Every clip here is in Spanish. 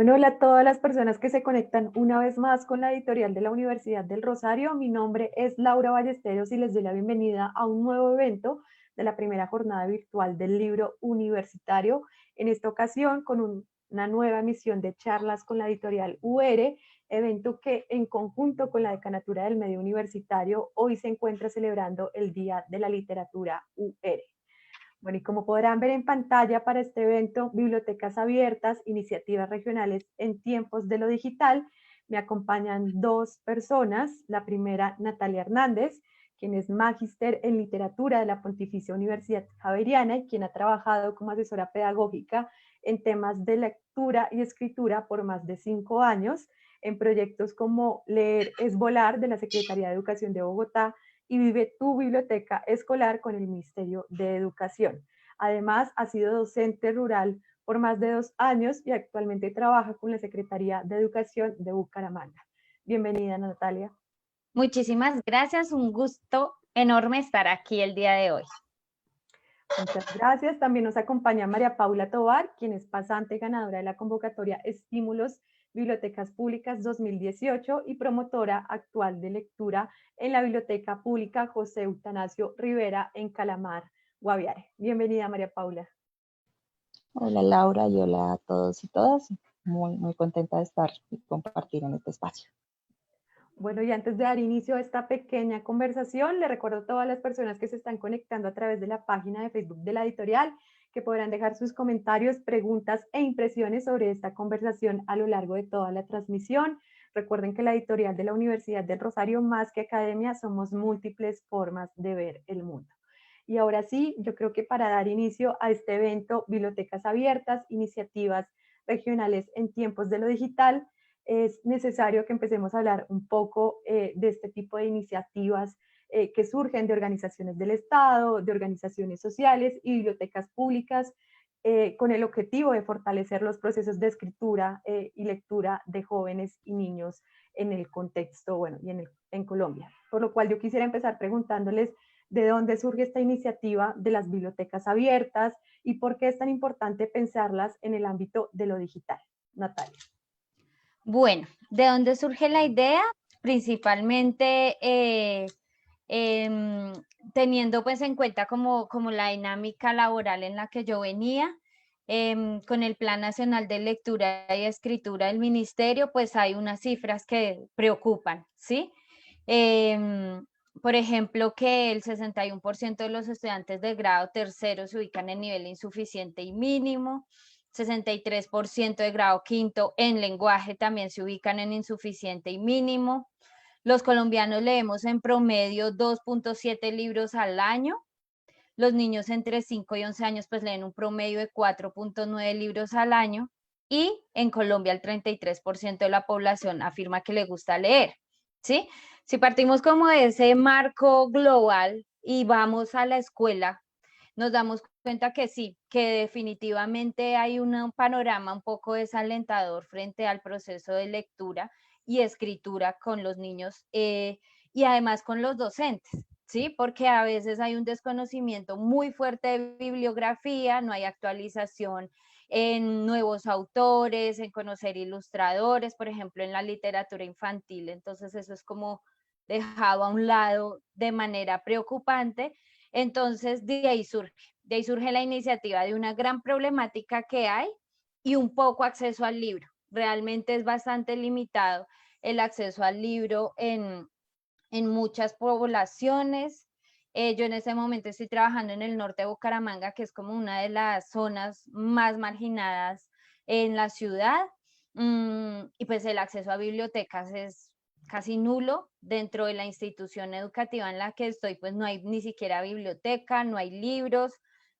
Bueno, hola a todas las personas que se conectan una vez más con la editorial de la Universidad del Rosario. Mi nombre es Laura Ballesteros y les doy la bienvenida a un nuevo evento de la primera jornada virtual del libro universitario. En esta ocasión con una nueva emisión de charlas con la editorial UR, evento que en conjunto con la Decanatura del Medio Universitario hoy se encuentra celebrando el Día de la Literatura UR. Bueno, y como podrán ver en pantalla para este evento, bibliotecas abiertas, iniciativas regionales en tiempos de lo digital, me acompañan dos personas. La primera, Natalia Hernández, quien es magíster en literatura de la Pontificia Universidad Javeriana y quien ha trabajado como asesora pedagógica en temas de lectura y escritura por más de 5 años, en proyectos como Leer es Volar de la Secretaría de Educación de Bogotá y Vive tu Biblioteca Escolar con el Ministerio de Educación. Además, ha sido docente rural por más de 2 años y actualmente trabaja con la Secretaría de Educación de Bucaramanga. Bienvenida, Natalia. Muchísimas gracias, un gusto enorme estar aquí el día de hoy. Muchas gracias. También nos acompaña María Paula Tovar, quien es pasante ganadora de la convocatoria Estímulos Bibliotecas Públicas 2018 y promotora actual de lectura en la Biblioteca Pública José Eutanasio Rivera en Calamar, Guaviare. Bienvenida, María Paula. Hola Laura y hola a todos y todas. Muy contenta de estar y compartir en este espacio. Bueno, y antes de dar inicio a esta pequeña conversación, le recuerdo a todas las personas que se están conectando a través de la página de Facebook de la editorial que podrán dejar sus comentarios, preguntas e impresiones sobre esta conversación a lo largo de toda la transmisión. Recuerden que la editorial de la Universidad del Rosario, más que academia, somos múltiples formas de ver el mundo. Y ahora sí, yo creo que para dar inicio a este evento, Bibliotecas Abiertas, Iniciativas Regionales en Tiempos de lo Digital, es necesario que empecemos a hablar un poco de este tipo de iniciativas que surgen de organizaciones del Estado, de organizaciones sociales y bibliotecas públicas, con el objetivo de fortalecer los procesos de escritura y lectura de jóvenes y niños en el contexto, bueno, y en Colombia. Por lo cual yo quisiera empezar preguntándoles de dónde surge esta iniciativa de las bibliotecas abiertas y por qué es tan importante pensarlas en el ámbito de lo digital. Natalia. Bueno, ¿de dónde surge la idea? Principalmente teniendo pues en cuenta como la dinámica laboral en la que yo venía, con el Plan Nacional de Lectura y Escritura del Ministerio, pues hay unas cifras que preocupan, ¿sí? Em, por ejemplo, que el 61% de los estudiantes de grado tercero se ubican en nivel insuficiente y mínimo, 63% de grado quinto en lenguaje también se ubican en insuficiente y mínimo. Los colombianos leemos en promedio 2.7 libros al año. Los niños entre 5 y 11 años pues leen un promedio de 4.9 libros al año. Y en Colombia el 33% de la población afirma que le gusta leer, ¿sí? Si partimos como de ese marco global y vamos a la escuela, nos damos cuenta que sí, que definitivamente hay un panorama un poco desalentador frente al proceso de lectura y escritura con los niños y además con los docentes, ¿sí? Porque a veces hay un desconocimiento muy fuerte de bibliografía, no hay actualización en nuevos autores, en conocer ilustradores, por ejemplo, en la literatura infantil. Entonces eso es como dejado a un lado de manera preocupante. Entonces, de ahí surge la iniciativa de una gran problemática que hay y un poco acceso al libro. Realmente es bastante limitado el acceso al libro en muchas poblaciones. Yo en ese momento estoy trabajando en el norte de Bucaramanga, que es como una de las zonas más marginadas en la ciudad, y pues el acceso a bibliotecas es casi nulo. Dentro de la institución educativa en la que estoy, pues no hay ni siquiera biblioteca, no hay libros.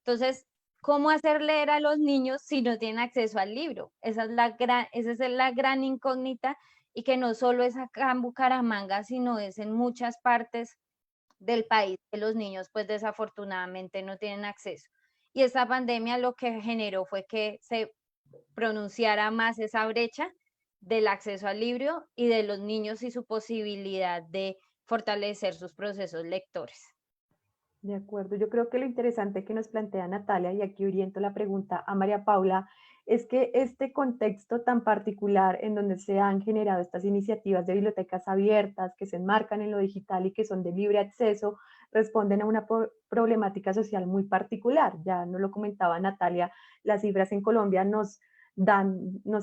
Entonces, ¿cómo hacer leer a los niños si no tienen acceso al libro? Esa es la gran incógnita, y que no solo es acá en Bucaramanga, sino es en muchas partes del país que los niños pues desafortunadamente no tienen acceso. Y esta pandemia lo que generó fue que se pronunciara más esa brecha del acceso al libro y de los niños y su posibilidad de fortalecer sus procesos lectores. De acuerdo, yo creo que lo interesante que nos plantea Natalia, y aquí oriento la pregunta a María Paula, es que este contexto tan particular en donde se han generado estas iniciativas de bibliotecas abiertas que se enmarcan en lo digital y que son de libre acceso, responden a una problemática social muy particular. Ya nos lo comentaba Natalia, las cifras en Colombia nos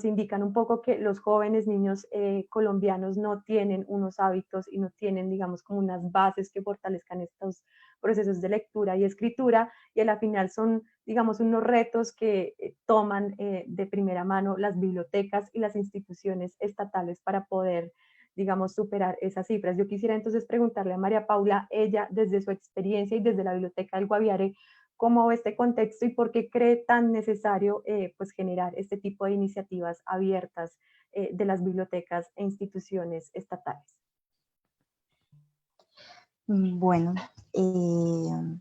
indican un poco que los jóvenes niños colombianos no tienen unos hábitos y no tienen, digamos, como unas bases que fortalezcan estos procesos de lectura y escritura, y a la final son, digamos, unos retos que toman de primera mano las bibliotecas y las instituciones estatales para poder, digamos, superar esas cifras. Yo quisiera entonces preguntarle a María Paula, ella desde su experiencia y desde la Biblioteca del Guaviare, cómo ve este contexto y por qué cree tan necesario pues generar este tipo de iniciativas abiertas de las bibliotecas e instituciones estatales. Bueno, eh,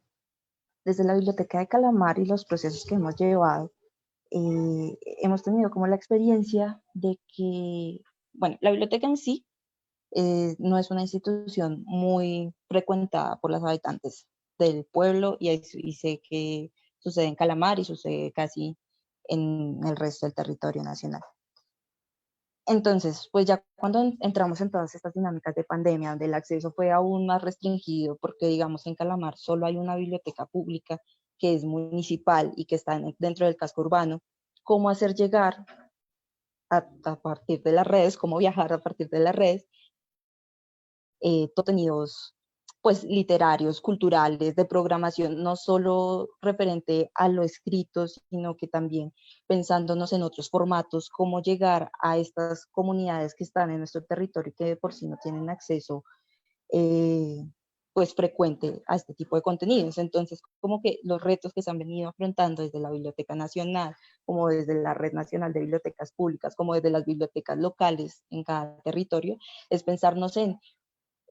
desde la Biblioteca de Calamar y los procesos que hemos llevado, hemos tenido como la experiencia de que, bueno, la biblioteca en sí no es una institución muy frecuentada por los habitantes del pueblo y sé que sucede en Calamar y sucede casi en el resto del territorio nacional. Entonces, pues ya cuando entramos en todas estas dinámicas de pandemia, donde el acceso fue aún más restringido, porque digamos en Calamar solo hay una biblioteca pública que es municipal y que está dentro del casco urbano, ¿cómo hacer llegar a partir de las redes, cómo viajar a partir de las redes contenidos pues literarios, culturales, de programación, no solo referente a lo escrito, sino que también pensándonos en otros formatos, cómo llegar a estas comunidades que están en nuestro territorio y que de por sí no tienen acceso eh, pues frecuente a este tipo de contenidos. Entonces, como que los retos que se han venido afrontando desde la Biblioteca Nacional, como desde la Red Nacional de Bibliotecas Públicas, como desde las bibliotecas locales en cada territorio, es pensarnos en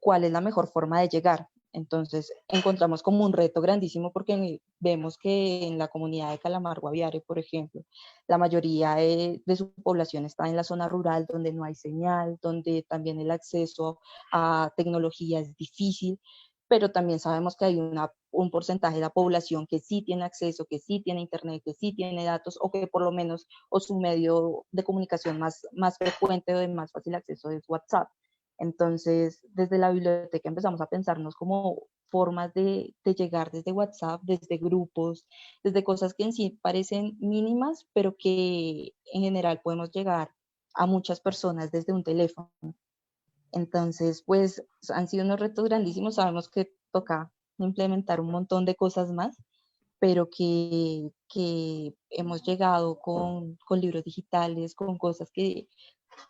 cuál es la mejor forma de llegar. Entonces encontramos como un reto grandísimo porque vemos que en la comunidad de Calamar Guaviare, por ejemplo, la mayoría de su población está en la zona rural donde no hay señal, donde también el acceso a tecnología es difícil, pero también sabemos que hay un porcentaje de la población que sí tiene acceso, que sí tiene internet, que sí tiene datos o que por lo menos o su medio de comunicación más frecuente o de más fácil acceso es WhatsApp. Entonces, desde la biblioteca empezamos a pensarnos como formas de llegar desde WhatsApp, desde grupos, desde cosas que en sí parecen mínimas, pero que en general podemos llegar a muchas personas desde un teléfono. Entonces, pues han sido unos retos grandísimos. Sabemos que toca implementar un montón de cosas más, pero que hemos llegado con libros digitales, con cosas que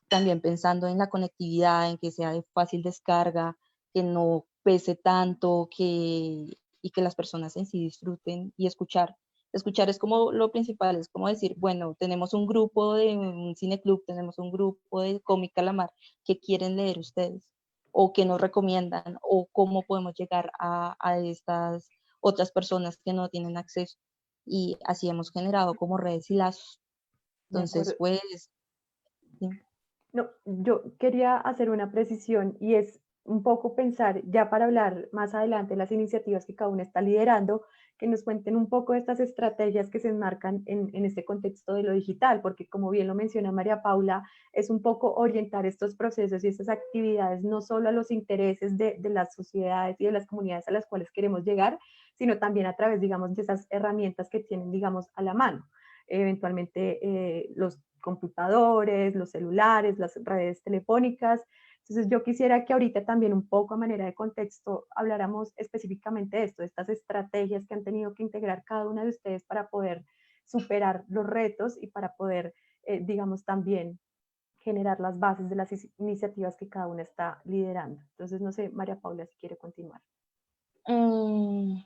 también pensando en la conectividad, en que sea de fácil descarga, que no pese tanto, y que las personas en sí disfruten y escuchar. Escuchar es como lo principal, es como decir, bueno, tenemos un grupo de un cineclub, tenemos un grupo de cómic Calamar, ¿qué quieren leer ustedes? O qué nos recomiendan, o cómo podemos llegar a estas otras personas que no tienen acceso. Y así hemos generado como redes y lazos. De Entonces, acuerdo. pues, sí. No, yo quería hacer una precisión y es un poco pensar, ya para hablar más adelante de las iniciativas que cada uno está liderando, que nos cuenten un poco de estas estrategias que se enmarcan en este contexto de lo digital, porque como bien lo menciona María Paula, es un poco orientar estos procesos y estas actividades no solo a los intereses de las sociedades y de las comunidades a las cuales queremos llegar, sino también a través, digamos, de esas herramientas que tienen, digamos, a la mano. Eventualmente los computadores, los celulares, las redes telefónicas. Entonces yo quisiera que ahorita también un poco a manera de contexto habláramos específicamente de esto, de estas estrategias que han tenido que integrar cada una de ustedes para poder superar los retos y para poder, digamos, también generar las bases de las iniciativas que cada una está liderando. Entonces, no sé, María Paula, si quiere continuar. Mm,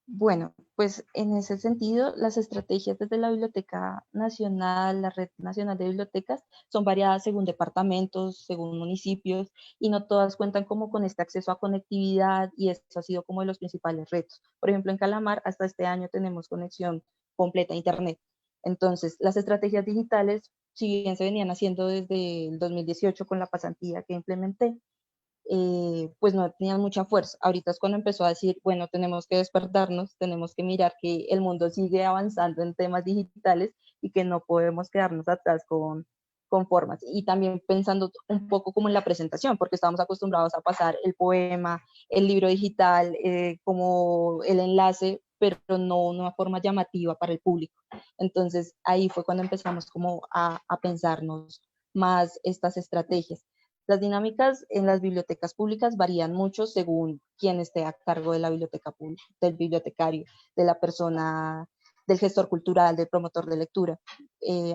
Bueno, pues en ese sentido, las estrategias desde la Biblioteca Nacional, la Red Nacional de Bibliotecas, son variadas según departamentos, según municipios, y no todas cuentan como con este acceso a conectividad, y eso ha sido como de los principales retos. Por ejemplo, en Calamar, hasta este año tenemos conexión completa a Internet. Entonces, las estrategias digitales, si bien se venían haciendo desde el 2018 con la pasantía que implementé, pues no tenían mucha fuerza. Ahorita es cuando empezó a decir, bueno, tenemos que despertarnos, tenemos que mirar que el mundo sigue avanzando en temas digitales y que no podemos quedarnos atrás con formas. Y también pensando un poco como en la presentación, porque estamos acostumbrados a pasar el poema, el libro digital, como el enlace, pero no una forma llamativa para el público. Entonces ahí fue cuando empezamos como a pensarnos más estas estrategias. Las dinámicas en las bibliotecas públicas varían mucho según quién esté a cargo de la biblioteca pública, del bibliotecario, de la persona, del gestor cultural, del promotor de lectura.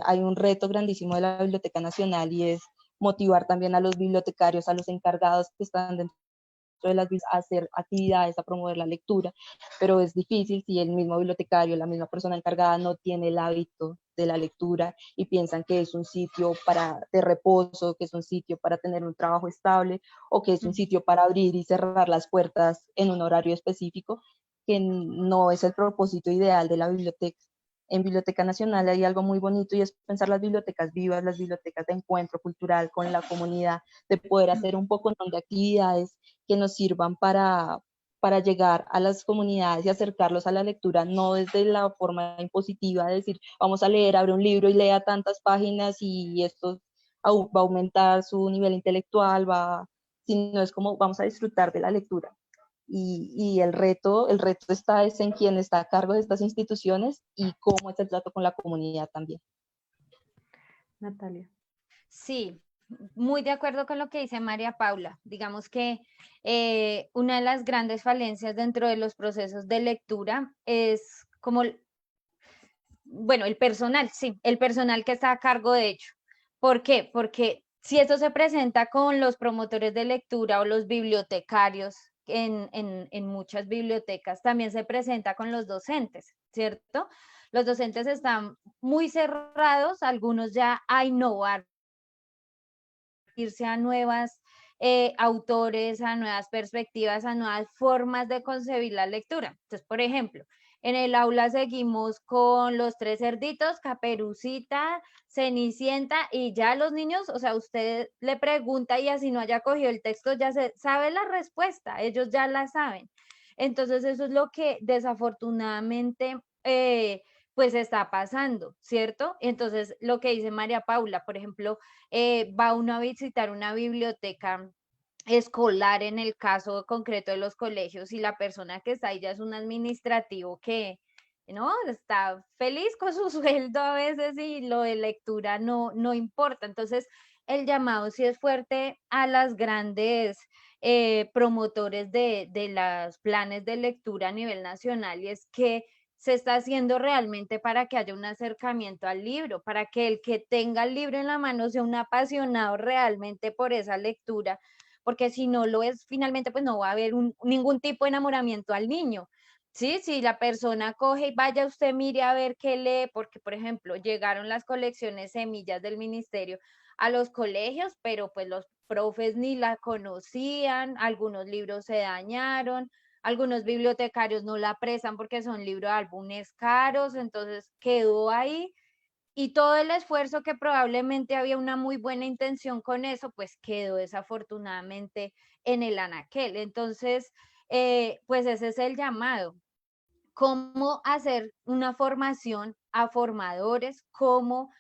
Hay un reto grandísimo de la Biblioteca Nacional y es motivar también a los bibliotecarios, a los encargados que están dentro de las a hacer actividades, a promover la lectura, pero es difícil si el mismo bibliotecario, la misma persona encargada no tiene el hábito de la lectura y piensan que es un sitio de reposo, que es un sitio para tener un trabajo estable o que es un sitio para abrir y cerrar las puertas en un horario específico, que no es el propósito ideal de la biblioteca. En Biblioteca Nacional hay algo muy bonito y es pensar las bibliotecas vivas, las bibliotecas de encuentro cultural con la comunidad, de poder hacer un poco de actividades que nos sirvan para llegar a las comunidades y acercarlos a la lectura, no desde la forma impositiva de decir, vamos a leer, abre un libro y lea tantas páginas y esto va a aumentar su nivel intelectual, sino es como vamos a disfrutar de la lectura. Y el reto está es en quién está a cargo de estas instituciones y cómo es el trato con la comunidad también. Natalia. Sí, muy de acuerdo con lo que dice María Paula. Digamos que una de las grandes falencias dentro de los procesos de lectura es como, bueno, el personal, sí, el personal que está a cargo de ello. ¿Por qué? Porque si esto se presenta con los promotores de lectura o los bibliotecarios en muchas bibliotecas, también se presenta con los docentes, ¿cierto? Los docentes están muy cerrados, algunos ya a innovar, irse a nuevas autores, a nuevas perspectivas, a nuevas formas de concebir la lectura. Entonces, por ejemplo, en el aula seguimos con los tres cerditos, Caperucita, Cenicienta, y ya los niños, o sea, usted le pregunta y así no haya cogido el texto, ya se sabe la respuesta, ellos ya la saben. Entonces, eso es lo que desafortunadamente pues está pasando, ¿cierto? Entonces, lo que dice María Paula, por ejemplo, va uno a visitar una biblioteca escolar en el caso concreto de los colegios y la persona que está ahí ya es un administrativo que no está feliz con su sueldo a veces y lo de lectura no importa. Entonces, el llamado sí es fuerte a las grandes promotores de los planes de lectura a nivel nacional y es que se está haciendo realmente para que haya un acercamiento al libro, para que el que tenga el libro en la mano sea un apasionado realmente por esa lectura, porque si no lo es, finalmente pues no va a haber ningún tipo de enamoramiento al niño. Sí, si la persona coge y vaya usted mire a ver qué lee, porque por ejemplo llegaron las colecciones semillas del ministerio a los colegios, pero pues los profes ni la conocían, algunos libros se dañaron, algunos bibliotecarios no la prestan porque son libros de álbumes caros, entonces quedó ahí y todo el esfuerzo que probablemente había una muy buena intención con eso, pues quedó desafortunadamente en el anaquel. Entonces, pues ese es el llamado. ¿Cómo hacer una formación a formadores? ¿Cómo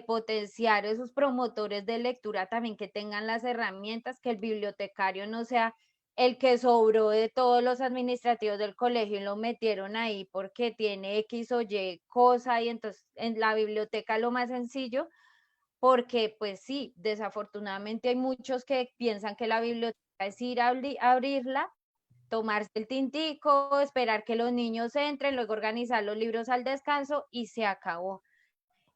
potenciar esos promotores de lectura también que tengan las herramientas, que el bibliotecario no sea el que sobró de todos los administrativos del colegio y lo metieron ahí porque tiene X o Y cosa y entonces en la biblioteca lo más sencillo, porque pues sí, desafortunadamente hay muchos que piensan que la biblioteca es ir a abrirla, tomarse el tintico, esperar que los niños entren, luego organizar los libros al descanso y se acabó.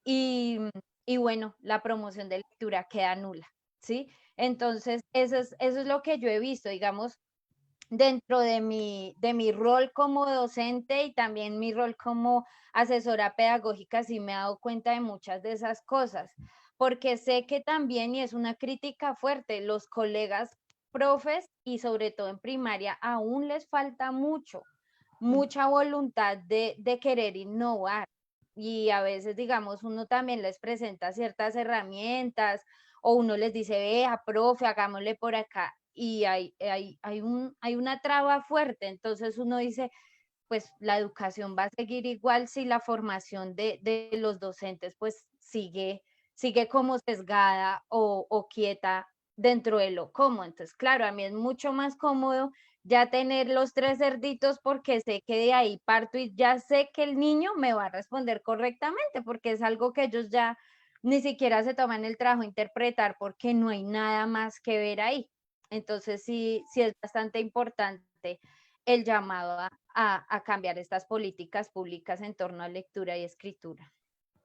Y, y bueno, la promoción de lectura queda nula, ¿sí? Entonces, eso es lo que yo he visto, digamos, dentro de mi rol como docente y también mi rol como asesora pedagógica, sí me he dado cuenta de muchas de esas cosas, porque sé que también, y es una crítica fuerte, los colegas profes y sobre todo en primaria aún les falta mucha voluntad de querer innovar. Y a veces, digamos, uno también les presenta ciertas herramientas o uno les dice, vea, profe, hagámosle por acá, y hay una traba fuerte. Entonces uno dice, pues la educación va a seguir igual si la formación de los docentes pues sigue como sesgada o quieta dentro de lo cómodo. Entonces, claro, a mí es mucho más cómodo ya tener los 3 cerditos porque sé que de ahí parto y ya sé que el niño me va a responder correctamente porque es algo que ellos ya ni siquiera se toman el trabajo de interpretar porque no hay nada más que ver ahí. Entonces sí es bastante importante el llamado a cambiar estas políticas públicas en torno a lectura y escritura.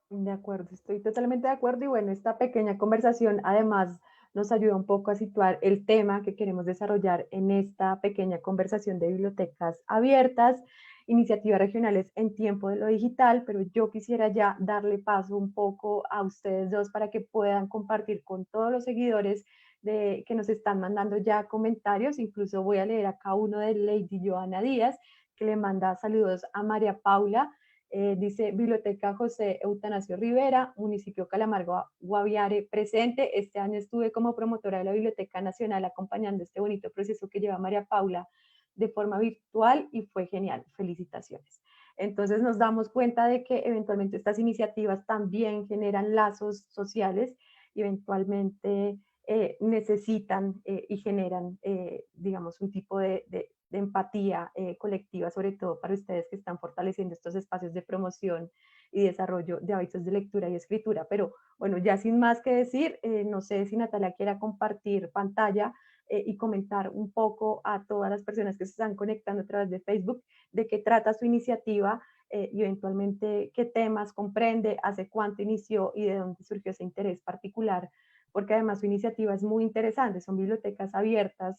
De acuerdo, estoy totalmente de acuerdo y bueno, esta pequeña conversación además nos ayuda un poco a situar el tema que queremos desarrollar en esta pequeña conversación de bibliotecas abiertas, iniciativas regionales en tiempo de lo digital, pero yo quisiera ya darle paso un poco a ustedes dos para que puedan compartir con todos los seguidores que nos están mandando ya comentarios, incluso voy a leer acá uno de Lady Joana Díaz, que le manda saludos a María Paula. Dice Biblioteca José Eutanasio Rivera, municipio Calamargo, Guaviare, presente. Este año estuve como promotora de la Biblioteca Nacional acompañando este bonito proceso que lleva María Paula de forma virtual y fue genial. Felicitaciones. Entonces nos damos cuenta de que eventualmente estas iniciativas también generan lazos sociales y eventualmente necesitan y generan, digamos, un tipo de empatía colectiva, sobre todo para ustedes que están fortaleciendo estos espacios de promoción y desarrollo de hábitos de lectura y escritura. Pero bueno, ya sin más que decir, no sé si Natalia quiera compartir pantalla y comentar un poco a todas las personas que se están conectando a través de Facebook de qué trata su iniciativa y eventualmente qué temas comprende, hace cuánto inició y de dónde surgió ese interés particular, porque además su iniciativa es muy interesante, son bibliotecas abiertas,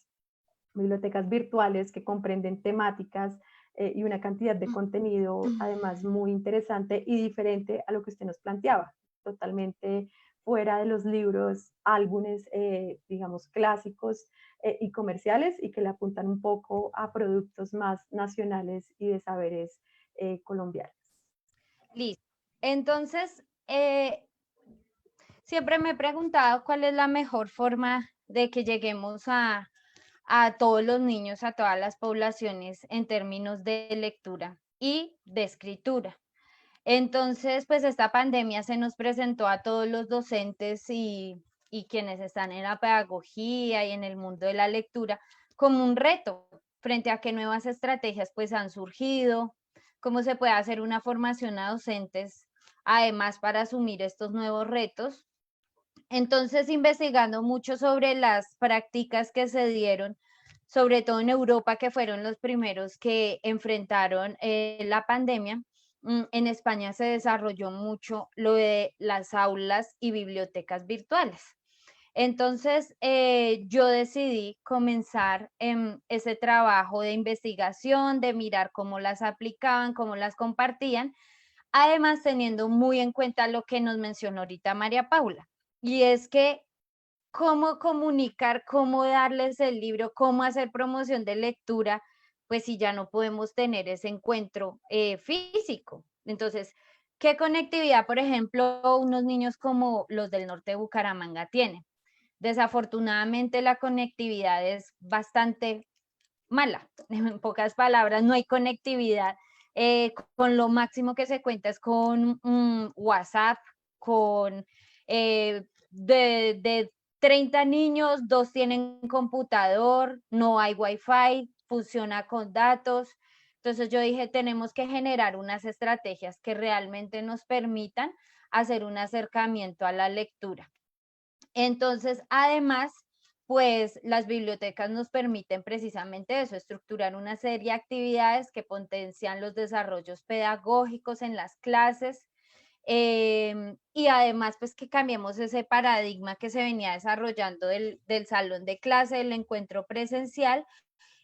bibliotecas virtuales que comprenden temáticas y una cantidad de contenido además muy interesante y diferente a lo que usted nos planteaba, totalmente fuera de los libros, álbumes, digamos, clásicos y comerciales y que le apuntan un poco a productos más nacionales y de saberes colombianos. Listo. Entonces, siempre me he preguntado cuál es la mejor forma de que lleguemos a todos los niños, a todas las poblaciones en términos de lectura y de escritura. Entonces, pues esta pandemia se nos presentó a todos los docentes y quienes están en la pedagogía y en el mundo de la lectura como un reto frente a qué nuevas estrategias pues han surgido, cómo se puede hacer una formación a docentes, además para asumir estos nuevos retos. Entonces, investigando mucho sobre las prácticas que se dieron, sobre todo en Europa, que fueron los primeros que enfrentaron la pandemia, en España se desarrolló mucho lo de las aulas y bibliotecas virtuales. Entonces, yo decidí comenzar ese trabajo de investigación, de mirar cómo las aplicaban, cómo las compartían, además teniendo muy en cuenta lo que nos mencionó ahorita María Paula, y es que cómo comunicar, cómo darles el libro, cómo hacer promoción de lectura, pues si ya no podemos tener ese encuentro físico. Entonces, ¿qué conectividad, por ejemplo, unos niños como los del norte de Bucaramanga tienen? Desafortunadamente la conectividad es bastante mala, en pocas palabras, no hay conectividad. Con lo máximo que se cuenta es con WhatsApp, con de 30 niños, 2 tienen computador, no hay Wi-Fi, funciona con datos. Entonces yo dije, tenemos que generar unas estrategias que realmente nos permitan hacer un acercamiento a la lectura. Entonces, además, pues las bibliotecas nos permiten precisamente eso, estructurar una serie de actividades que potencian los desarrollos pedagógicos en las clases, y además pues que cambiemos ese paradigma que se venía desarrollando del salón de clase, del encuentro presencial,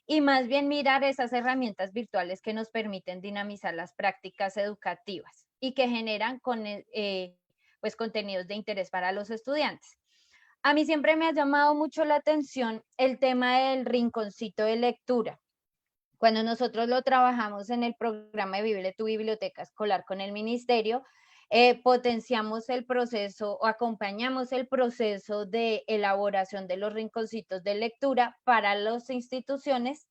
y más bien mirar esas herramientas virtuales que nos permiten dinamizar las prácticas educativas y que generan pues contenidos de interés para los estudiantes. A mí siempre me ha llamado mucho la atención el tema del rinconcito de lectura. Cuando nosotros lo trabajamos en el programa de Vive tu Biblioteca Escolar con el ministerio, potenciamos el proceso o acompañamos el proceso de elaboración de los rinconcitos de lectura para las instituciones,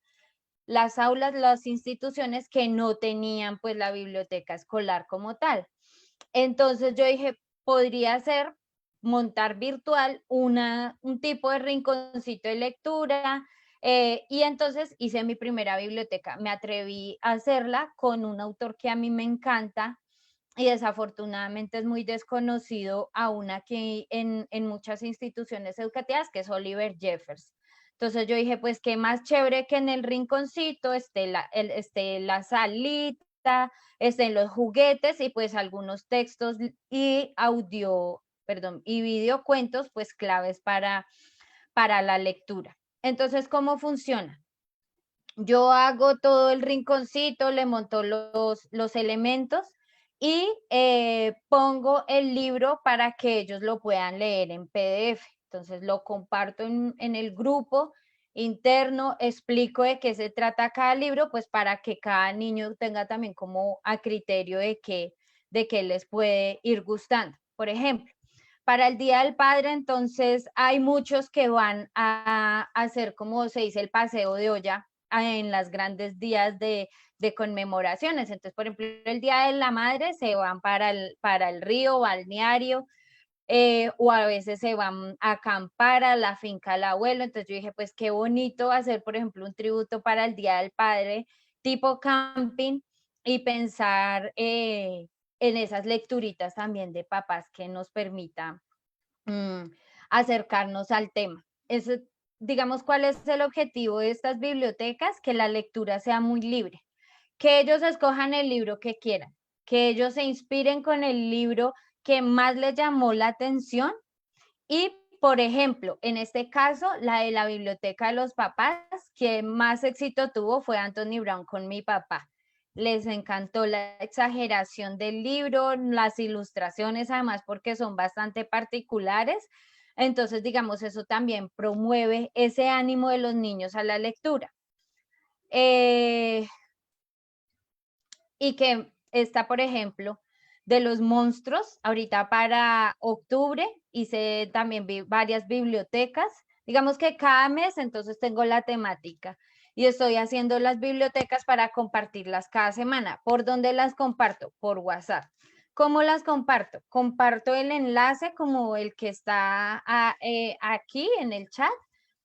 las aulas, las instituciones que no tenían pues la biblioteca escolar como tal. Entonces yo dije, podría ser montar virtual un tipo de rinconcito de lectura, y entonces hice mi primera biblioteca. Me atreví a hacerla con un autor que a mí me encanta y desafortunadamente es muy desconocido aún aquí en muchas instituciones educativas, que es Oliver Jeffers. Entonces yo dije, pues qué más chévere que en el rinconcito esté la salita, estén los juguetes y pues algunos textos y y videocuentos, pues claves para la lectura. Entonces, ¿cómo funciona? Yo hago todo el rinconcito, le monto los elementos y pongo el libro para que ellos lo puedan leer en PDF. Entonces lo comparto en el grupo interno, explico de qué se trata cada libro, pues para que cada niño tenga también como a criterio de qué les puede ir gustando. Por ejemplo, para el Día del Padre, entonces hay muchos que van a hacer, como se dice, el paseo de olla en las grandes días de conmemoraciones. Entonces, por ejemplo, el Día de la Madre se van para el río balneario, o a veces se van a acampar a la finca del abuelo. Entonces yo dije, pues qué bonito hacer, por ejemplo, un tributo para el Día del Padre, tipo camping, y pensar en esas lecturitas también de papás que nos permita mm, acercarnos al tema. Digamos, ¿cuál es el objetivo de estas bibliotecas? Que la lectura sea muy libre, que ellos escojan el libro que quieran, que ellos se inspiren con el libro que más les llamó la atención y, por ejemplo, en este caso, la de la biblioteca de los papás, que más éxito tuvo fue Anthony Brown con mi papá. Les encantó la exageración del libro, las ilustraciones, además, porque son bastante particulares. Entonces, digamos, eso también promueve ese ánimo de los niños a la lectura. Y que está, por ejemplo, de los monstruos, ahorita para octubre hice también varias bibliotecas, digamos que cada mes entonces tengo la temática y estoy haciendo las bibliotecas para compartirlas cada semana. ¿Por dónde las comparto? Por WhatsApp. ¿Cómo las comparto? Comparto el enlace como el que está aquí en el chat.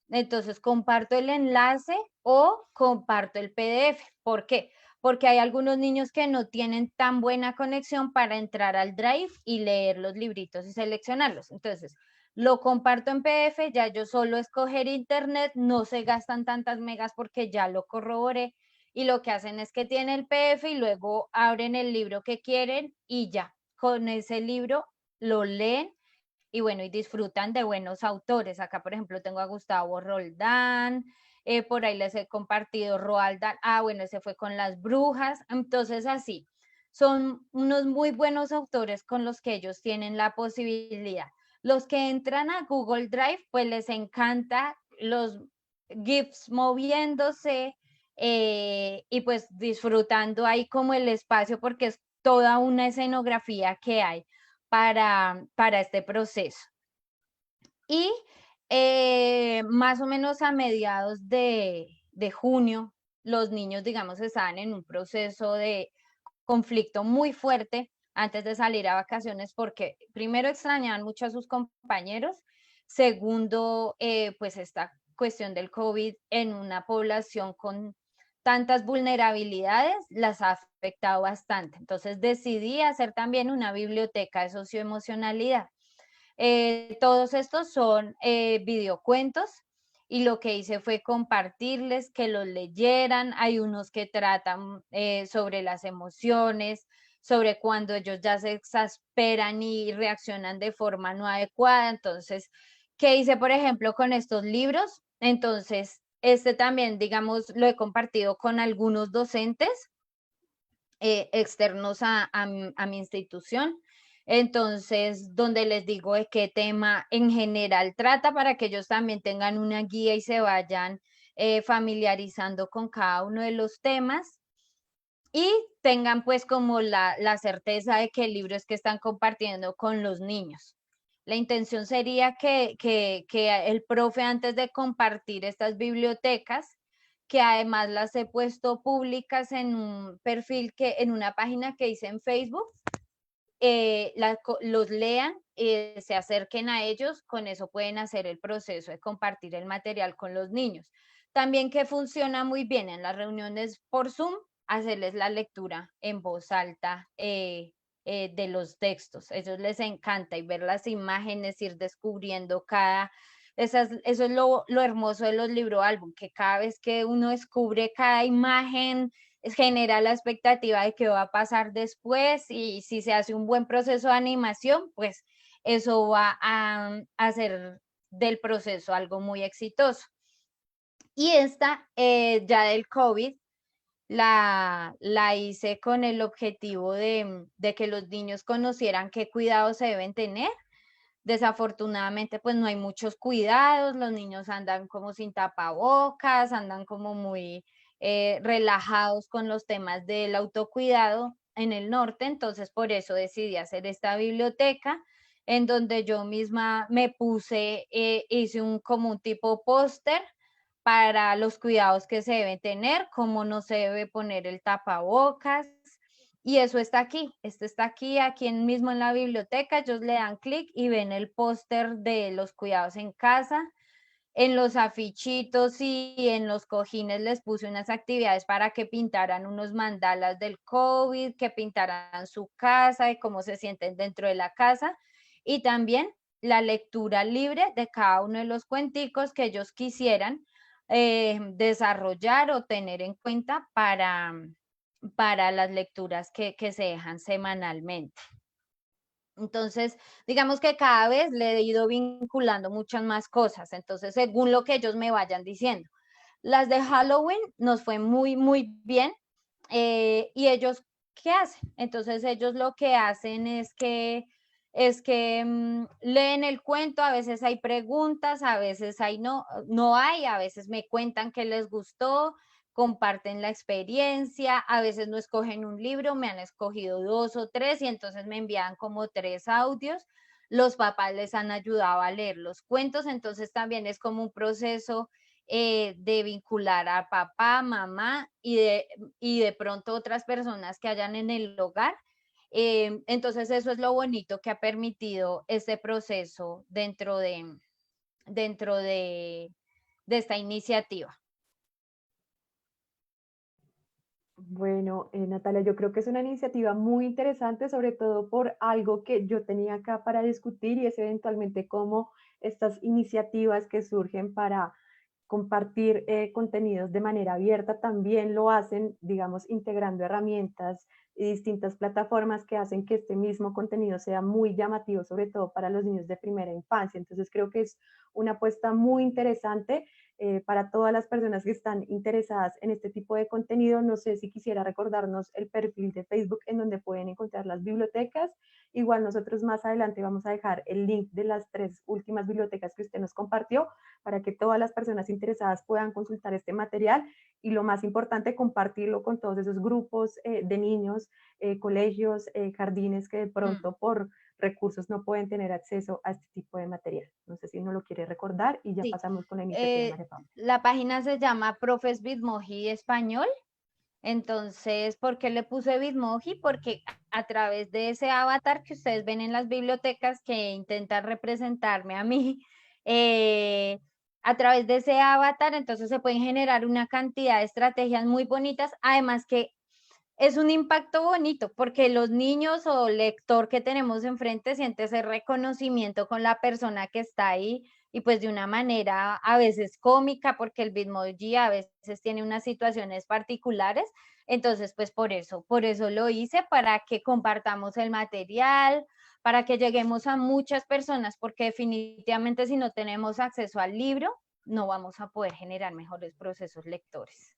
Entonces comparto el enlace o comparto el PDF. ¿Por qué? Porque hay algunos niños que no tienen tan buena conexión para entrar al Drive y leer los libritos y seleccionarlos. Entonces, lo comparto en PDF, ya yo solo escoger internet, no se gastan tantas megas porque ya lo corroboré y lo que hacen es que tienen el PDF y luego abren el libro que quieren y ya, con ese libro lo leen y bueno, y disfrutan de buenos autores. Acá, por ejemplo, tengo a Gustavo Roldán, por ahí les he compartido Roald Dahl, bueno, ese fue con Las Brujas, entonces así, son unos muy buenos autores con los que ellos tienen la posibilidad. Los que entran a Google Drive, pues les encanta los GIFs moviéndose, y pues disfrutando ahí como el espacio porque es toda una escenografía que hay para este proceso. Y más o menos a mediados de junio, los niños, digamos, estaban en un proceso de conflicto muy fuerte antes de salir a vacaciones porque primero extrañaban mucho a sus compañeros, segundo, pues esta cuestión del COVID en una población con tantas vulnerabilidades las ha afectado bastante. Entonces decidí hacer también una biblioteca de socioemocionalidad. Todos estos son videocuentos y lo que hice fue compartirles, que los leyeran. Hay unos que tratan sobre las emociones, sobre cuando ellos ya se exasperan y reaccionan de forma no adecuada. Entonces, ¿qué hice, por ejemplo, con estos libros? Entonces, este también, digamos, lo he compartido con algunos docentes externos a mi institución. Entonces, donde les digo de qué tema en general trata para que ellos también tengan una guía y se vayan familiarizando con cada uno de los temas. y tengan pues como la certeza de que el libro es que están compartiendo con los niños. La intención sería que el profe, antes de compartir estas bibliotecas, que además las he puesto públicas en un perfil, en una página que hice en Facebook, los lean, se acerquen a ellos, con eso pueden hacer el proceso de compartir el material con los niños. También que funciona muy bien en las reuniones por Zoom, hacerles la lectura en voz alta de los textos. A ellos les encanta, y ver las imágenes, ir descubriendo eso es lo hermoso de los libros álbum, que cada vez que uno descubre cada imagen, genera la expectativa de qué va a pasar después, y si se hace un buen proceso de animación, pues eso va a hacer del proceso algo muy exitoso. Y esta ya del COVID la hice con el objetivo de que los niños conocieran qué cuidados se deben tener. Desafortunadamente, pues no hay muchos cuidados, los niños andan como sin tapabocas, andan como muy relajados con los temas del autocuidado en el norte. Entonces por eso decidí hacer esta biblioteca, en donde yo misma me puse, hice como un tipo póster para los cuidados que se deben tener, cómo no se debe poner el tapabocas. Y eso está aquí, esto está aquí mismo en la biblioteca. Ellos le dan clic y ven el póster de los cuidados en casa. En los afichitos y en los cojines les puse unas actividades para que pintaran unos mandalas del COVID, que pintaran su casa y cómo se sienten dentro de la casa. Y también la lectura libre de cada uno de los cuenticos que ellos quisieran desarrollar o tener en cuenta para las lecturas que se dejan semanalmente. Entonces, digamos que cada vez le he ido vinculando muchas más cosas, entonces según lo que ellos me vayan diciendo. Las de Halloween nos fue muy, muy bien. ¿Y ellos qué hacen? Entonces ellos lo que hacen es que leen el cuento, a veces hay preguntas, a veces no hay, a veces me cuentan que les gustó, comparten la experiencia, a veces no escogen un libro, me han escogido 2 o 3 y entonces me envían como 3 audios. Los papás les han ayudado a leer los cuentos, entonces también es como un proceso de vincular a papá, mamá y de pronto otras personas que hayan en el hogar. Entonces eso es lo bonito que ha permitido este proceso dentro de esta iniciativa. Bueno, Natalia, yo creo que es una iniciativa muy interesante, sobre todo por algo que yo tenía acá para discutir, y es eventualmente cómo estas iniciativas que surgen para compartir contenidos de manera abierta también lo hacen, digamos, integrando herramientas y distintas plataformas que hacen que este mismo contenido sea muy llamativo, sobre todo para los niños de primera infancia. Entonces creo que es una apuesta muy interesante para todas las personas que están interesadas en este tipo de contenido. No sé si quisiera recordarnos el perfil de Facebook en donde pueden encontrar las bibliotecas. Igual nosotros más adelante vamos a dejar el link de las 3 últimas bibliotecas que usted nos compartió para que todas las personas interesadas puedan consultar este material, y lo más importante, compartirlo con todos esos grupos de niños, colegios, jardines que de pronto por recursos no pueden tener acceso a este tipo de material. No sé si no lo quiere recordar y ya Sí, pasamos con la iniciativa de María Paula. la página se llama Profes Bitmoji Español. Entonces, ¿por qué le puse Bitmoji? Porque a través de ese avatar que ustedes ven en las bibliotecas, que intenta representarme a mí, a través de ese avatar, entonces se pueden generar una cantidad de estrategias muy bonitas, además que es un impacto bonito, porque los niños o lector que tenemos enfrente siente ese reconocimiento con la persona que está ahí, y pues de una manera a veces cómica, porque el Bitmoji a veces tiene unas situaciones particulares. Entonces pues por eso lo hice, para que compartamos el material, para que lleguemos a muchas personas, porque definitivamente si no tenemos acceso al libro, no vamos a poder generar mejores procesos lectores.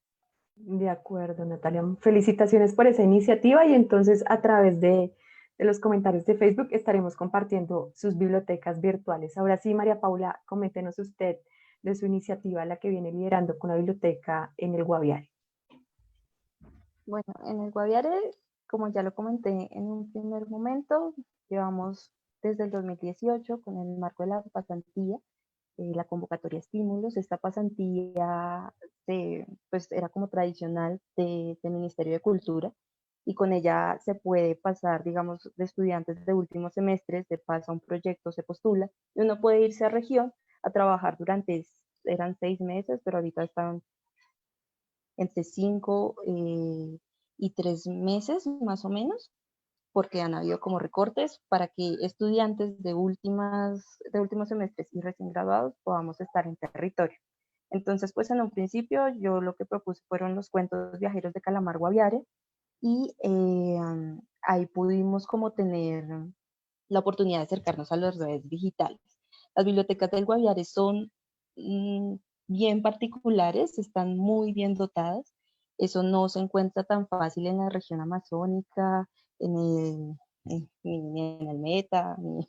De acuerdo, Natalia. Felicitaciones por esa iniciativa, y entonces a través de los comentarios de Facebook estaremos compartiendo sus bibliotecas virtuales. Ahora sí, María Paula, coméntenos usted de su iniciativa, la que viene liderando con la biblioteca en el Guaviare. Bueno, en el Guaviare, como ya lo comenté en un primer momento, llevamos desde el 2018 con el marco de la pasantía, la convocatoria estímulos. Esta pasantía pues, era como tradicional del Ministerio de Cultura y con ella se puede pasar, digamos, de estudiantes de últimos semestres, se pasa un proyecto, se postula y uno puede irse a región a trabajar durante, eran 6 meses, pero ahorita están entre 5 y 3 meses más o menos, porque han habido como recortes para que estudiantes de últimos semestres y recién graduados podamos estar en territorio. Entonces, pues en un principio yo lo que propuse fueron los cuentos viajeros de Calamar Guaviare y ahí pudimos como tener la oportunidad de acercarnos a las redes digitales. Las bibliotecas del Guaviare son mm, bien particulares, están muy bien dotadas. Eso no se encuentra tan fácil en la región amazónica, en el, ni en el Meta, ni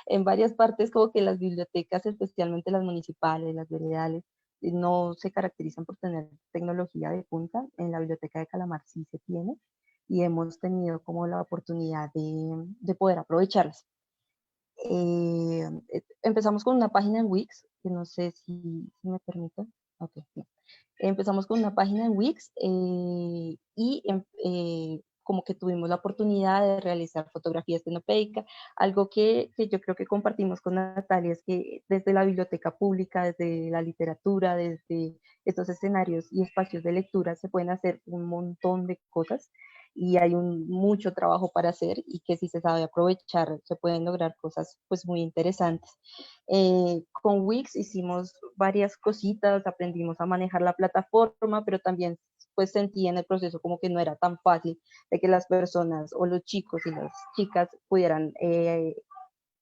en varias partes como que las bibliotecas, especialmente las municipales, las veredales, no se caracterizan por tener tecnología de punta. En la biblioteca de Calamar sí se tiene y hemos tenido como la oportunidad de poder aprovecharlas. Empezamos con una página en Wix, que no sé si me permite. Okay, sí. Empezamos con una página en Wix como que tuvimos la oportunidad de realizar fotografía estenopeica, algo que yo creo que compartimos con Natalia, es que desde la biblioteca pública, desde la literatura, desde estos escenarios y espacios de lectura se pueden hacer un montón de cosas y hay mucho trabajo para hacer y que si se sabe aprovechar se pueden lograr cosas pues muy interesantes. Con Wix hicimos varias cositas, aprendimos a manejar la plataforma, pero también pues sentí en el proceso como que no era tan fácil de que las personas o los chicos y las chicas pudieran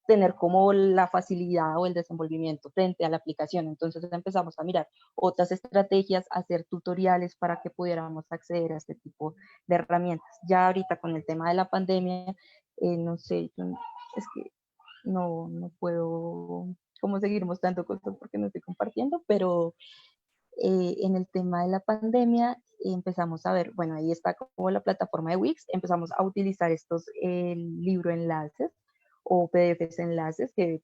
tener como la facilidad o el desenvolvimiento frente a la aplicación. Entonces empezamos a mirar otras estrategias, a hacer tutoriales para que pudiéramos acceder a este tipo de herramientas. Ya ahorita con el tema de la pandemia, no sé, es que no puedo como seguir mostrando cosas porque no estoy compartiendo, pero en el tema de la pandemia empezamos a ver, bueno, ahí está como la plataforma de Wix, empezamos a utilizar estos libro enlaces o PDFs enlaces que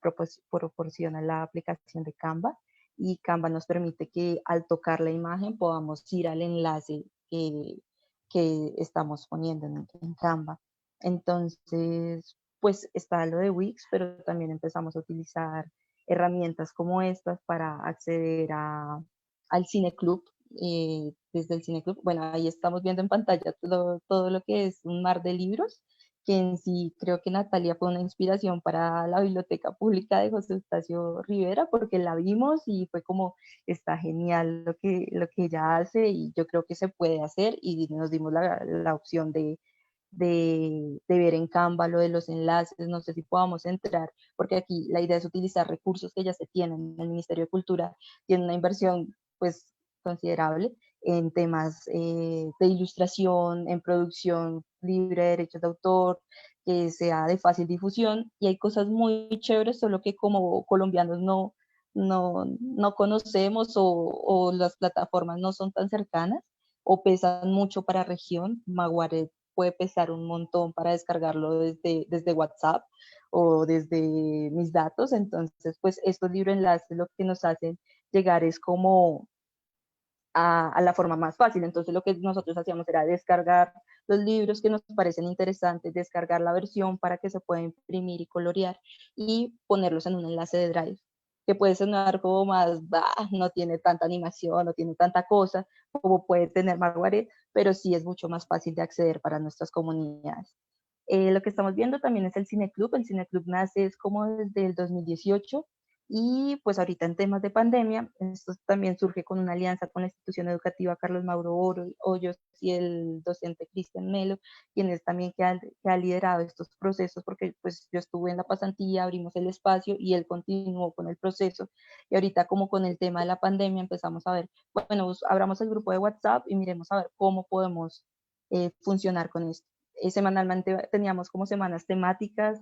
proporciona la aplicación de Canva y Canva nos permite que al tocar la imagen podamos ir al enlace que estamos poniendo en Canva. Entonces, pues está lo de Wix, pero también empezamos a utilizar herramientas como estas para acceder al Cineclub, desde el Cineclub. Bueno, ahí estamos viendo en pantalla todo lo que es un mar de libros, que en sí creo que Natalia fue una inspiración para la Biblioteca Pública de José Eustacio Rivera, porque la vimos y fue como, está genial lo que ella hace y yo creo que se puede hacer y nos dimos la opción de ver en Canva lo de los enlaces, no sé si podamos entrar, porque aquí la idea es utilizar recursos que ya se tienen en el Ministerio de Cultura, tiene una inversión pues considerable en temas de ilustración, en producción libre de derechos de autor, que sea de fácil difusión, y hay cosas muy chéveres, solo que como colombianos no conocemos o las plataformas no son tan cercanas o pesan mucho para región. Maguaret puede pesar un montón para descargarlo desde WhatsApp o desde mis datos. Entonces, pues estos libroenlaces lo que nos hacen llegar es como a la forma más fácil. Entonces, lo que nosotros hacíamos era descargar los libros que nos parecen interesantes, descargar la versión para que se pueda imprimir y colorear y ponerlos en un enlace de Drive que puede sonar como más, no tiene tanta animación, no tiene tanta cosa como puede tener Margaret, pero sí es mucho más fácil de acceder para nuestras comunidades. Lo que estamos viendo también es el Cineclub. El Cineclub nace es como desde el 2018 y pues ahorita en temas de pandemia, esto también surge con una alianza con la institución educativa Carlos Mauro Hoyos y el docente Cristian Melo, quienes también que ha liderado estos procesos, porque pues yo estuve en la pasantía, abrimos el espacio y él continuó con el proceso. Y ahorita como con el tema de la pandemia empezamos a ver, bueno, abramos el grupo de WhatsApp y miremos a ver cómo podemos funcionar con esto. Semanalmente teníamos como semanas temáticas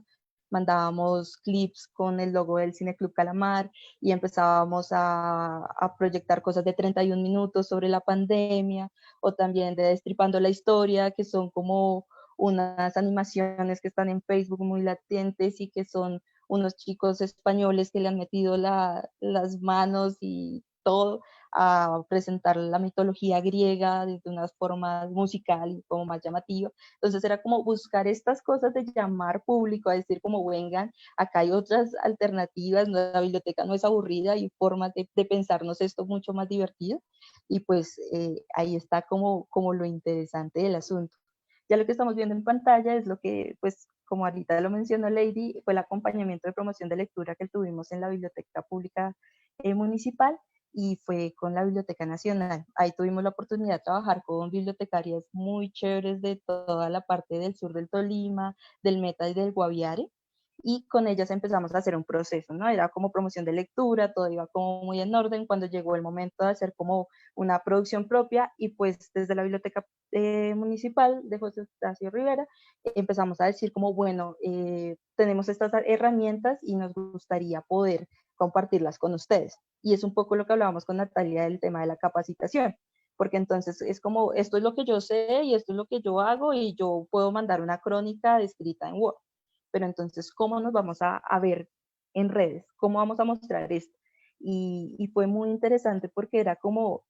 mandábamos clips con el logo del Cine Club Calamar y empezábamos a proyectar cosas de 31 minutos sobre la pandemia, o también de Destripando la Historia, que son como unas animaciones que están en Facebook muy latentes y que son unos chicos españoles que le han metido las manos y todo a presentar la mitología griega de una forma musical y como más llamativa. Entonces era como buscar estas cosas de llamar público, a decir como vengan, acá hay otras alternativas, la biblioteca no es aburrida, hay formas de pensarnos esto mucho más divertido, y pues ahí está como lo interesante del asunto. Ya lo que estamos viendo en pantalla es lo que, pues, como ahorita lo mencionó Lady, fue el acompañamiento de promoción de lectura que tuvimos en la Biblioteca Pública Municipal, y fue con la Biblioteca Nacional. Ahí tuvimos la oportunidad de trabajar con bibliotecarias muy chéveres de toda la parte del sur del Tolima, del Meta y del Guaviare, y con ellas empezamos a hacer un proceso, ¿no? Era como promoción de lectura, todo iba como muy en orden cuando llegó el momento de hacer como una producción propia, y pues desde la Biblioteca Municipal de José Octavio Rivera empezamos a decir como, bueno, tenemos estas herramientas y nos gustaría poder compartirlas con ustedes. Y es un poco lo que hablábamos con Natalia del tema de la capacitación, porque entonces es como, esto es lo que yo sé y esto es lo que yo hago, y yo puedo mandar una crónica escrita en Word, pero entonces, ¿cómo nos vamos a ver en redes? ¿Cómo vamos a mostrar esto? Y fue muy interesante porque era como,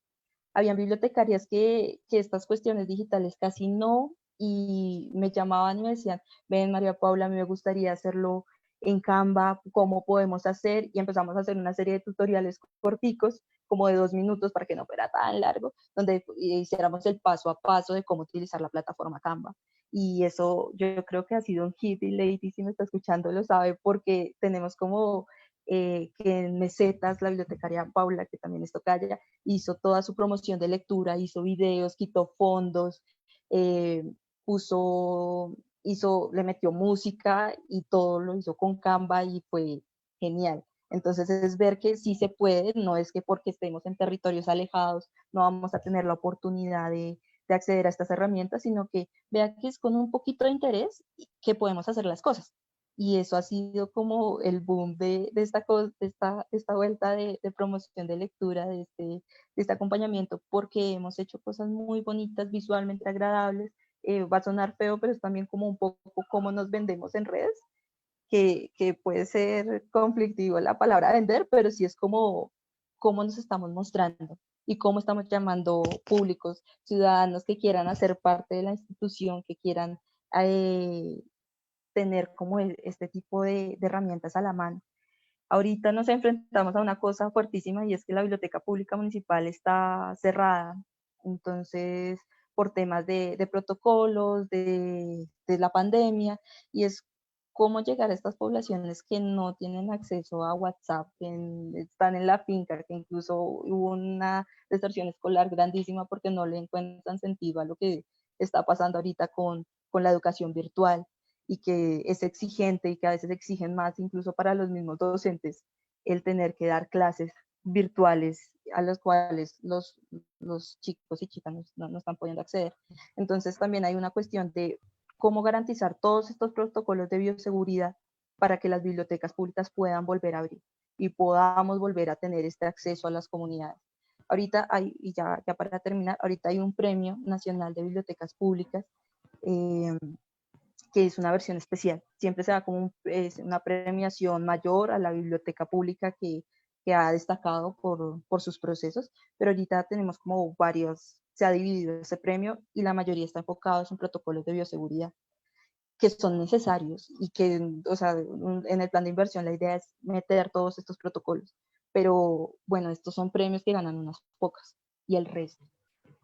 habían bibliotecarias que estas cuestiones digitales casi no, y me llamaban y me decían, ven María Paula, a mí me gustaría hacerlo en Canva, ¿cómo podemos hacer? Y empezamos a hacer una serie de tutoriales corticos, como de 2 minutos para que no fuera tan largo, donde hiciéramos el paso a paso de cómo utilizar la plataforma Canva. Y eso yo creo que ha sido un hit, y Lady, si me está escuchando, lo sabe, porque tenemos como que en Mesetas, la bibliotecaria Paula, que también es tocaya, hizo toda su promoción de lectura, hizo videos, quitó fondos, eh, puso, le metió música y todo lo hizo con Canva y fue genial. Entonces es ver que sí se puede, no es que porque estemos en territorios alejados no vamos a tener la oportunidad de acceder a estas herramientas, sino que vea que es con un poquito de interés que podemos hacer las cosas. Y eso ha sido como el boom de esta vuelta de promoción de lectura, de este acompañamiento, porque hemos hecho cosas muy bonitas, visualmente agradables. Va a sonar feo, pero es también como un poco cómo nos vendemos en redes, que puede ser conflictivo la palabra vender, pero sí es como cómo nos estamos mostrando y cómo estamos llamando públicos, ciudadanos que quieran hacer parte de la institución, que quieran eh, tener como este tipo de herramientas a la mano. Ahorita nos enfrentamos a una cosa fuertísima, y es que la biblioteca pública municipal está cerrada. Entonces, por temas de protocolos, de la pandemia, y es cómo llegar a estas poblaciones que no tienen acceso a WhatsApp, están en la finca, que incluso hubo una deserción escolar grandísima porque no le encuentran sentido a lo que está pasando ahorita con la educación virtual, y que es exigente y que a veces exigen más incluso para los mismos docentes el tener que dar clases virtuales a las cuales los chicos y chicas no están pudiendo acceder. Entonces también hay una cuestión de cómo garantizar todos estos protocolos de bioseguridad para que las bibliotecas públicas puedan volver a abrir y podamos volver a tener este acceso a las comunidades. Ahorita hay, y ya para terminar, ahorita hay un premio nacional de bibliotecas públicas, eh, que es una versión especial. Siempre se da como una premiación mayor a la biblioteca pública que ha destacado por sus procesos, pero ahorita tenemos como varios, se ha dividido ese premio, y la mayoría está enfocado en protocolos de bioseguridad que son necesarios, y que, o sea, en el plan de inversión la idea es meter todos estos protocolos, pero bueno, estos son premios que ganan unas pocas y el resto.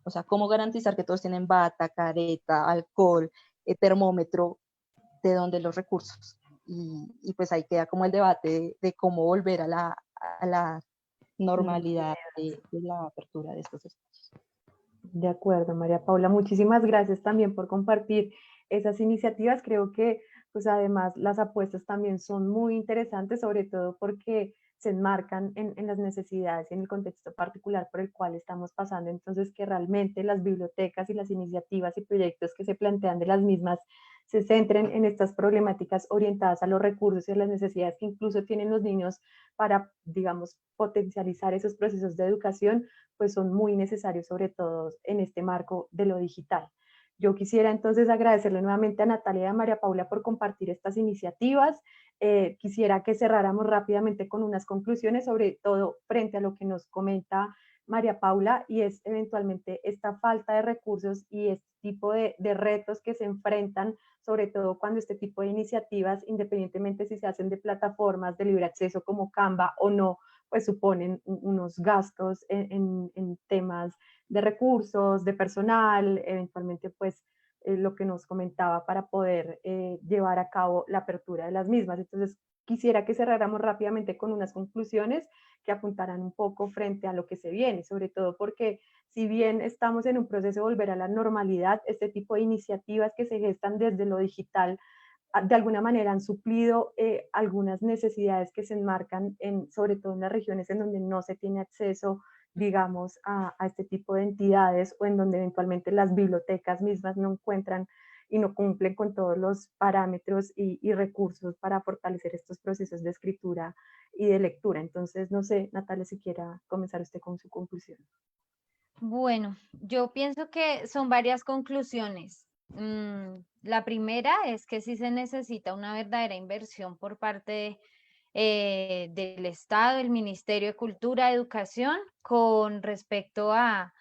O sea, ¿cómo garantizar que todos tienen bata, careta, alcohol, termómetro, de dónde los recursos? Y pues ahí queda como el debate de cómo volver a la normalidad de la apertura de estos espacios. De acuerdo, María Paula, muchísimas gracias también por compartir esas iniciativas. Creo que, pues además, las apuestas también son muy interesantes, sobre todo porque se enmarcan en las necesidades y en el contexto particular por el cual estamos pasando. Entonces, que realmente las bibliotecas y las iniciativas y proyectos que se plantean de las mismas se centren en estas problemáticas orientadas a los recursos y a las necesidades que incluso tienen los niños para, digamos, potencializar esos procesos de educación, pues son muy necesarios, sobre todo en este marco de lo digital. Yo quisiera entonces agradecerle nuevamente a Natalia y a María Paula por compartir estas iniciativas. Quisiera que cerráramos rápidamente con unas conclusiones, sobre todo frente a lo que nos comenta María Paula, y es eventualmente esta falta de recursos y este tipo de retos que se enfrentan, sobre todo cuando este tipo de iniciativas, independientemente si se hacen de plataformas de libre acceso como Canva o no, pues suponen unos gastos en temas de recursos, de personal, eventualmente pues lo que nos comentaba para poder llevar a cabo la apertura de las mismas. Entonces, quisiera que cerráramos rápidamente con unas conclusiones que apuntaran un poco frente a lo que se viene, sobre todo porque si bien estamos en un proceso de volver a la normalidad, este tipo de iniciativas que se gestan desde lo digital de alguna manera han suplido algunas necesidades que se enmarcan sobre todo en las regiones en donde no se tiene acceso, digamos, a este tipo de entidades, o en donde eventualmente las bibliotecas mismas no encuentran y no cumplen con todos los parámetros y recursos para fortalecer estos procesos de escritura y de lectura. Entonces, no sé, Natalia, si quiera comenzar usted con su conclusión. Bueno, yo pienso que son varias conclusiones. La primera es que sí se necesita una verdadera inversión por parte del Estado, el Ministerio de Cultura, Educación, con respecto a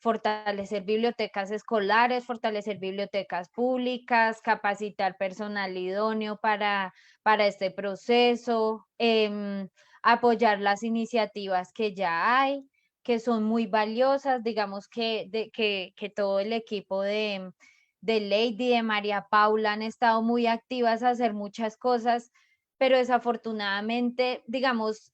fortalecer bibliotecas escolares, fortalecer bibliotecas públicas, capacitar personal idóneo para este proceso, apoyar las iniciativas que ya hay, que son muy valiosas, digamos que todo el equipo de Lady, de María Paula han estado muy activas a hacer muchas cosas, pero desafortunadamente, digamos,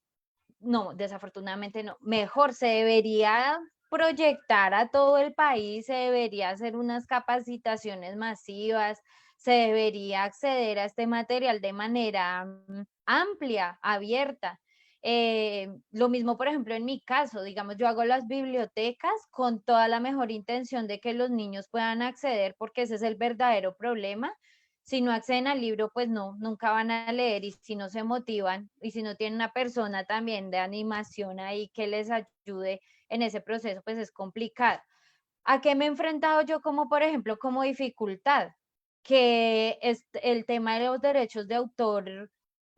no, desafortunadamente no, mejor se debería proyectar a todo el país, se debería hacer unas capacitaciones masivas, se debería acceder a este material de manera amplia, abierta. Lo mismo, por ejemplo, en mi caso, digamos, yo hago las bibliotecas con toda la mejor intención de que los niños puedan acceder, porque ese es el verdadero problema. Si no acceden al libro, pues no, nunca van a leer, y si no se motivan y si no tienen una persona también de animación ahí que les ayude en ese proceso, pues es complicado. ¿A qué me he enfrentado yo como, por ejemplo, como dificultad? Que es el tema de los derechos de autor,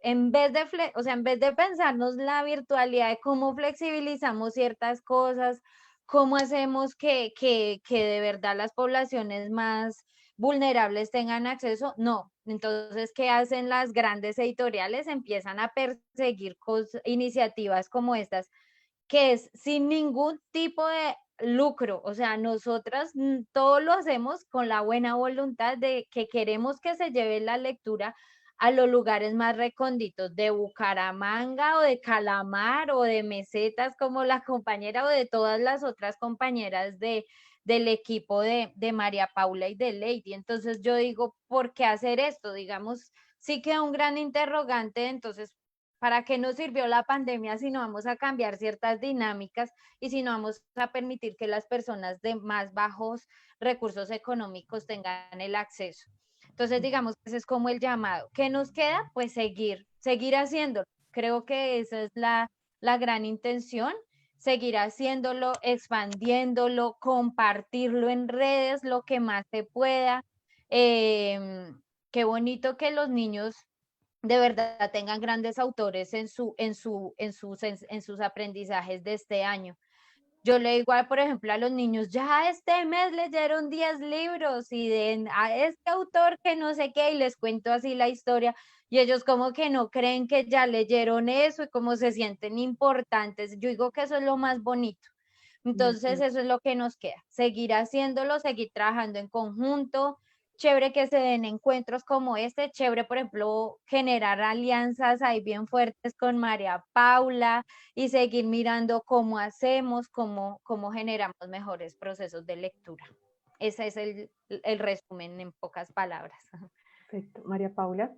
o sea, en vez de pensarnos la virtualidad de cómo flexibilizamos ciertas cosas, cómo hacemos que de verdad las poblaciones más vulnerables tengan acceso, no. Entonces, ¿qué hacen las grandes editoriales? Empiezan a perseguir iniciativas como estas, que es sin ningún tipo de lucro. O sea, nosotras todo lo hacemos con la buena voluntad de que queremos que se lleve la lectura a los lugares más recónditos de Bucaramanga o de Calamar o de Mesetas, como la compañera, o de todas las otras compañeras del equipo de María Paula y de Lady. Entonces yo digo, ¿por qué hacer esto? Digamos, sí queda un gran interrogante. Entonces, ¿para qué nos sirvió la pandemia si no vamos a cambiar ciertas dinámicas y si no vamos a permitir que las personas de más bajos recursos económicos tengan el acceso? Entonces, digamos que ese es como el llamado. ¿Qué nos queda? Pues seguir haciéndolo. Creo que esa es la gran intención, seguir haciéndolo, expandiéndolo, compartirlo en redes lo que más se pueda. Qué bonito que los niños de verdad tengan grandes autores en sus aprendizajes de este año. Yo le digo, por ejemplo, a los niños, ya este mes leyeron 10 libros y a este autor que no sé qué, y les cuento así la historia, y ellos como que no creen que ya leyeron eso y como se sienten importantes. Yo digo que eso es lo más bonito. Entonces, eso es lo que nos queda, seguir haciéndolo, seguir trabajando en conjunto. Chévere que se den encuentros como este, chévere, por ejemplo, generar alianzas ahí bien fuertes con María Paula y seguir mirando cómo hacemos, cómo generamos mejores procesos de lectura. Ese es el resumen en pocas palabras. Perfecto. María Paula.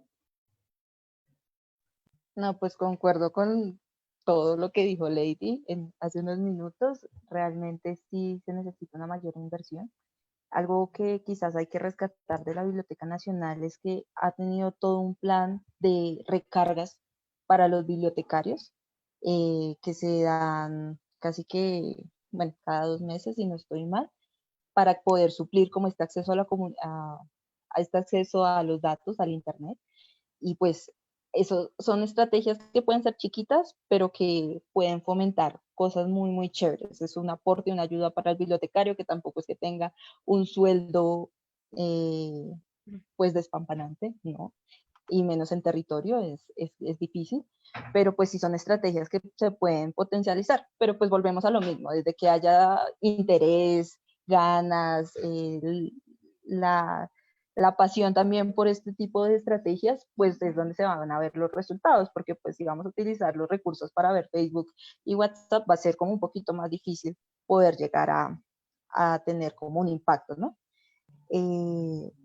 No, pues concuerdo con todo lo que dijo Lady hace unos minutos. Realmente sí se necesita una mayor inversión. Algo que quizás hay que rescatar de la Biblioteca Nacional es que ha tenido todo un plan de recargas para los bibliotecarios que se dan casi que, bueno, cada 2 meses, si no estoy mal, para poder suplir como este acceso a a este acceso a los datos, al Internet. Y pues eso son estrategias que pueden ser chiquitas, pero que pueden fomentar cosas muy, muy chéveres. Es un aporte, una ayuda para el bibliotecario que tampoco es que tenga un sueldo eh, pues despampanante, ¿no? Y menos en territorio, es difícil, pero pues sí son estrategias que se pueden potencializar, pero pues volvemos a lo mismo, desde que haya interés, ganas, la, la pasión también por este tipo de estrategias, pues es donde se van a ver los resultados, porque pues si vamos a utilizar los recursos para ver Facebook y WhatsApp, va a ser como un poquito más difícil poder llegar a tener como un impacto, ¿no?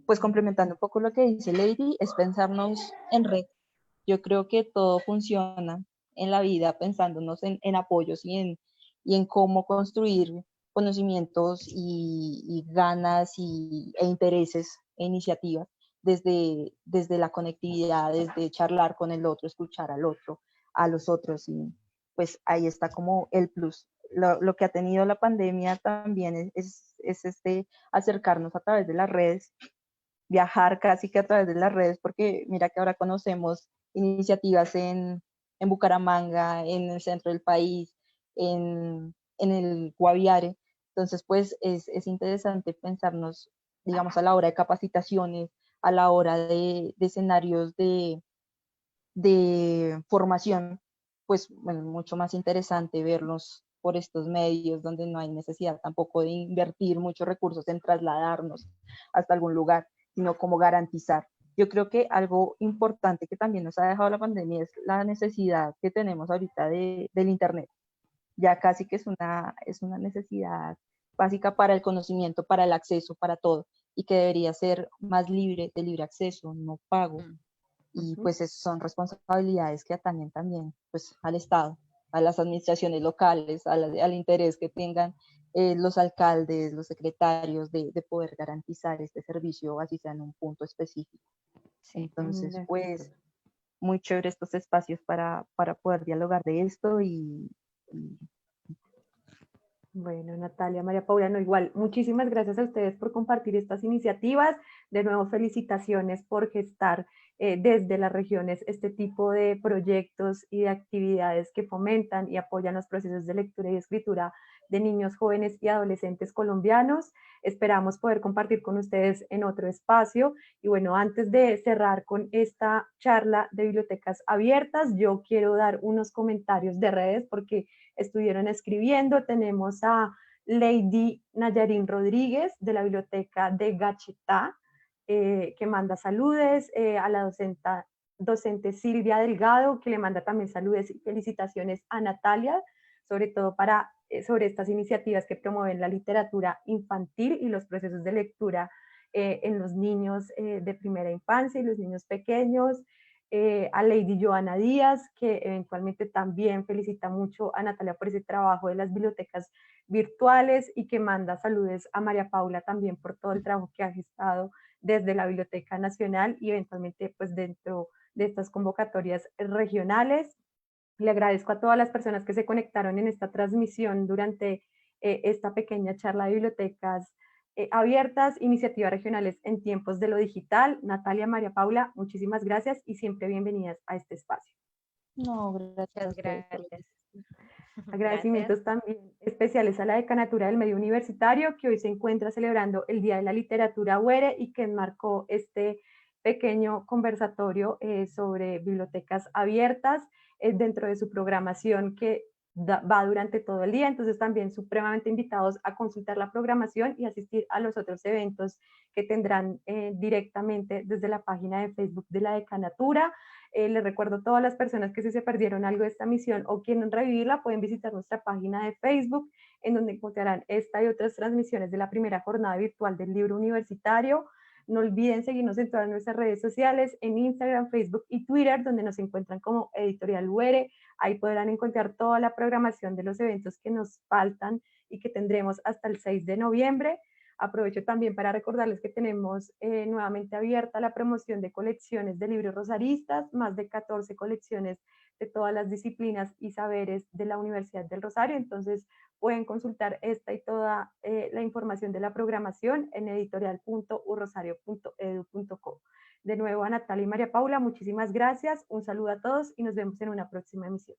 Pues complementando un poco lo que dice Lady, es pensarnos en red. Yo creo que todo funciona en la vida pensándonos en apoyos y en cómo construir conocimientos y ganas e intereses e iniciativas desde la conectividad, desde charlar con el otro, escuchar al otro, a los otros. Y pues ahí está como el plus. Lo que ha tenido la pandemia también es este acercarnos a través de las redes, viajar casi que a través de las redes, porque mira que ahora conocemos iniciativas en Bucaramanga, en el centro del país, en el Guaviare. Entonces, pues es interesante pensarnos, digamos, a la hora de capacitaciones, a la hora de escenarios de formación, pues bueno, mucho más interesante verlos por estos medios donde no hay necesidad tampoco de invertir muchos recursos en trasladarnos hasta algún lugar, sino como garantizar. Yo creo que algo importante que también nos ha dejado la pandemia es la necesidad que tenemos ahorita del Internet. Ya casi que es una necesidad básica para el conocimiento, para el acceso, para todo, y que debería ser más libre, de libre acceso, no pago, y pues son responsabilidades que atañen también pues al Estado, a las administraciones locales, al interés que tengan los alcaldes, los secretarios de poder garantizar este servicio, así sea en un punto específico. Sí. Entonces, De acuerdo. pues muy chévere estos espacios para poder dialogar de esto y Bueno, Natalia, María Paula, no, igual, muchísimas gracias a ustedes por compartir estas iniciativas. De nuevo, felicitaciones por gestar desde las regiones este tipo de proyectos y de actividades que fomentan y apoyan los procesos de lectura y escritura de niños, jóvenes y adolescentes colombianos. Esperamos poder compartir con ustedes en otro espacio. Y bueno, antes de cerrar con esta charla de bibliotecas abiertas, yo quiero dar unos comentarios de redes porque estuvieron escribiendo. Tenemos a Lady Nayarín Rodríguez de la biblioteca de Gachetá, que manda saludes, a la docente Silvia Delgado, que le manda también saludos y felicitaciones a Natalia, sobre todo sobre estas iniciativas que promueven la literatura infantil y los procesos de lectura en los niños de primera infancia y los niños pequeños. A Lady Joana Díaz, que eventualmente también felicita mucho a Natalia por ese trabajo de las bibliotecas virtuales y que manda saludos a María Paula también por todo el trabajo que ha gestado desde la Biblioteca Nacional y eventualmente pues dentro de estas convocatorias regionales. Le agradezco a todas las personas que se conectaron en esta transmisión durante esta pequeña charla de bibliotecas abiertas, iniciativas regionales en tiempos de lo digital. Natalia, María Paula, muchísimas gracias y siempre bienvenidas a este espacio. no, gracias a Muchas ustedes por gracias. Gracias. Agradecimientos también especiales a la Decanatura del Medio Universitario, que hoy se encuentra celebrando el Día de la Literatura UERE y que enmarcó este pequeño conversatorio sobre bibliotecas abiertas dentro de su programación que va durante todo el día. Entonces también supremamente invitados a consultar la programación y asistir a los otros eventos que tendrán directamente desde la página de Facebook de la Decanatura. Les recuerdo a todas las personas que si se perdieron algo de esta misión o quieren revivirla, pueden visitar nuestra página de Facebook, en donde encontrarán esta y otras transmisiones de la primera jornada virtual del libro universitario. No olviden seguirnos en todas nuestras redes sociales, en Instagram, Facebook y Twitter, donde nos encuentran como Editorial UERE. Ahí podrán encontrar toda la programación de los eventos que nos faltan y que tendremos hasta el 6 de noviembre. Aprovecho también para recordarles que tenemos nuevamente abierta la promoción de colecciones de libros rosaristas, más de 14 colecciones de todas las disciplinas y saberes de la Universidad del Rosario. Entonces pueden consultar esta y toda la información de la programación en editorial.urrosario.edu.co. De nuevo a Natalia y María Paula, muchísimas gracias, un saludo a todos y nos vemos en una próxima emisión.